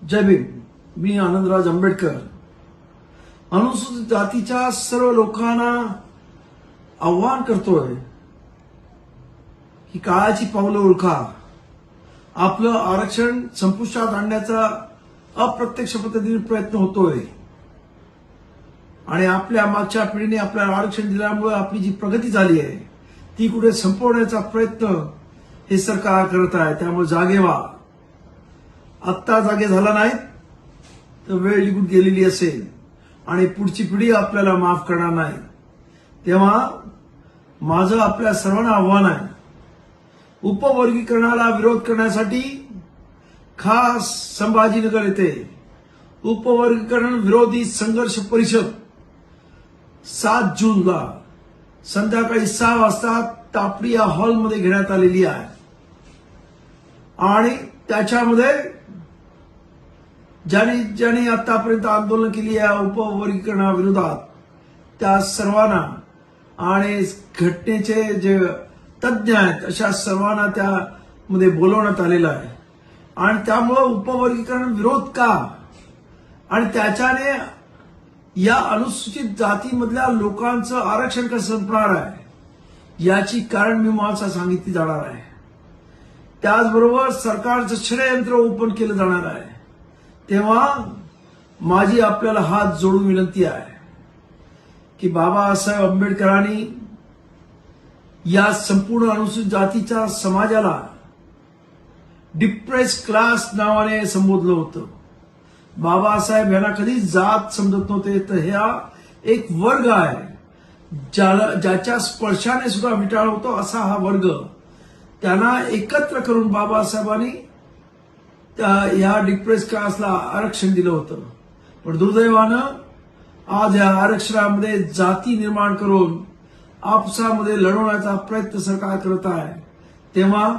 जय भीम. मी आनंदराज आंबेडकर अनुसूचित जातीच्या सर्व लोकांना आव्हान करतोय की काळाची पावलं ओळखा. आपलं आरक्षण संपुष्टात आणण्याचा अप्रत्यक्ष पद्धतीने प्रयत्न होतोय आणि आपल्या मागच्या पिढीने आपल्याला आरक्षण दिल्यामुळे आपली जी प्रगती झाली आहे ती कुठे संपवण्याचा प्रयत्न हे सरकार करत आहे. त्यामुळे जागे व्हा. आत्ता जागे झाला नाही तर वेळ निघून गेलेली असेल आणि पुढची पिढी आपल्याला माफ करणार नाही. तेव्हा माझं आपल्या सर्वांना आव्हान आहे, उपवर्गीकरणाला विरोध करण्यासाठी खास संभाजीनगर येथे उपवर्गीकरण विरोधी संघर्ष परिषद 7 जूनला संध्याकाळी 6 वाजता तापडी या हॉलमध्ये घेण्यात आलेली आहे आणि त्याच्यामध्ये ज्यांनी आतापर्यंत आंदोलन केली आहे उपवर्गीकरणाविरोधात त्या सर्वांना आणि घटनेचे जे तज्ज्ञ आहेत अशा सर्वांना त्यामध्ये बोलवण्यात आलेलं आहे. आणि त्यामुळे उपवर्गीकरण विरोध का आणि त्याच्याने या अनुसूचित जातीमधल्या लोकांचं आरक्षण कसं संपणार आहे याची कारण मीमांसा सांगितली जाणार आहे. त्याचबरोबर सरकारचं षडयंत्र ओपन केलं जाणार आहे. तेव्हा माझी आपल्याला हात जोडून विनंती आहे की बाबासाहेब आंबेडकरांनी या संपूर्ण अनुसूचित जातीच्या समाजाला डिप्रेस क्लास नावाने संबोधलं होतं. बाबासाहेब यांना कधी जात समजत नव्हते, तर ह्या एक वर्ग आहे ज्याच्या स्पर्शाने सुद्धा विटाळ होतो असा हा वर्ग. त्यांना एकत्र करून बाबासाहेबांनी या डिप्रेस क्लासला आरक्षण दिलं होतं. पण दुर्दैवानं आज या आरक्षणामध्ये जाती निर्माण करून आपसामध्ये लढवण्याचा प्रयत्न सरकार करत आहे. तेव्हा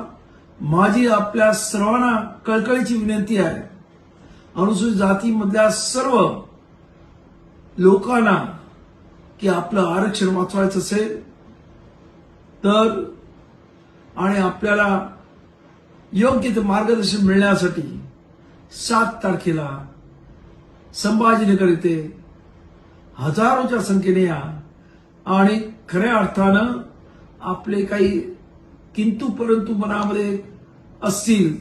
माझी आपल्या सर्वांना कळकळीची विनंती आहे, अनुसूचित जातीमधल्या सर्व लोकांना की आपलं आरक्षण वाचवायचं असेल तर आणि आपल्याला योग्य ते मार्गदर्शन मिळण्यासाठी 7 तारखेला संभाजीनगर येथे हजारोच्या संख्येने या आणि खऱ्या अर्थानं आपले काही किंतु परंतु मनामध्ये असतील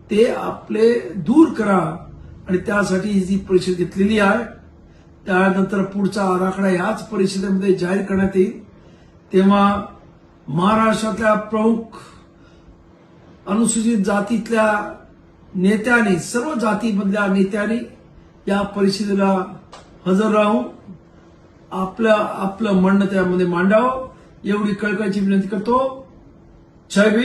ते आपले दूर करा आणि त्यासाठी ही परिषद घेतलेली आहे. त्यानंतर पुढचा आराखडा याच परिषदेमध्ये जाहीर करण्यात येईल. तेव्हा महाराष्ट्रातल्या प्रमुख अनुसूचित जातीतल्या नेत्यांनी, सर्व जातीमधल्या नेत्यांनी या परिषदेला हजर राहून आपलं म्हणणं त्यामध्ये मांडावं एवढी कळकळीची विनंती करतो. जय भीम.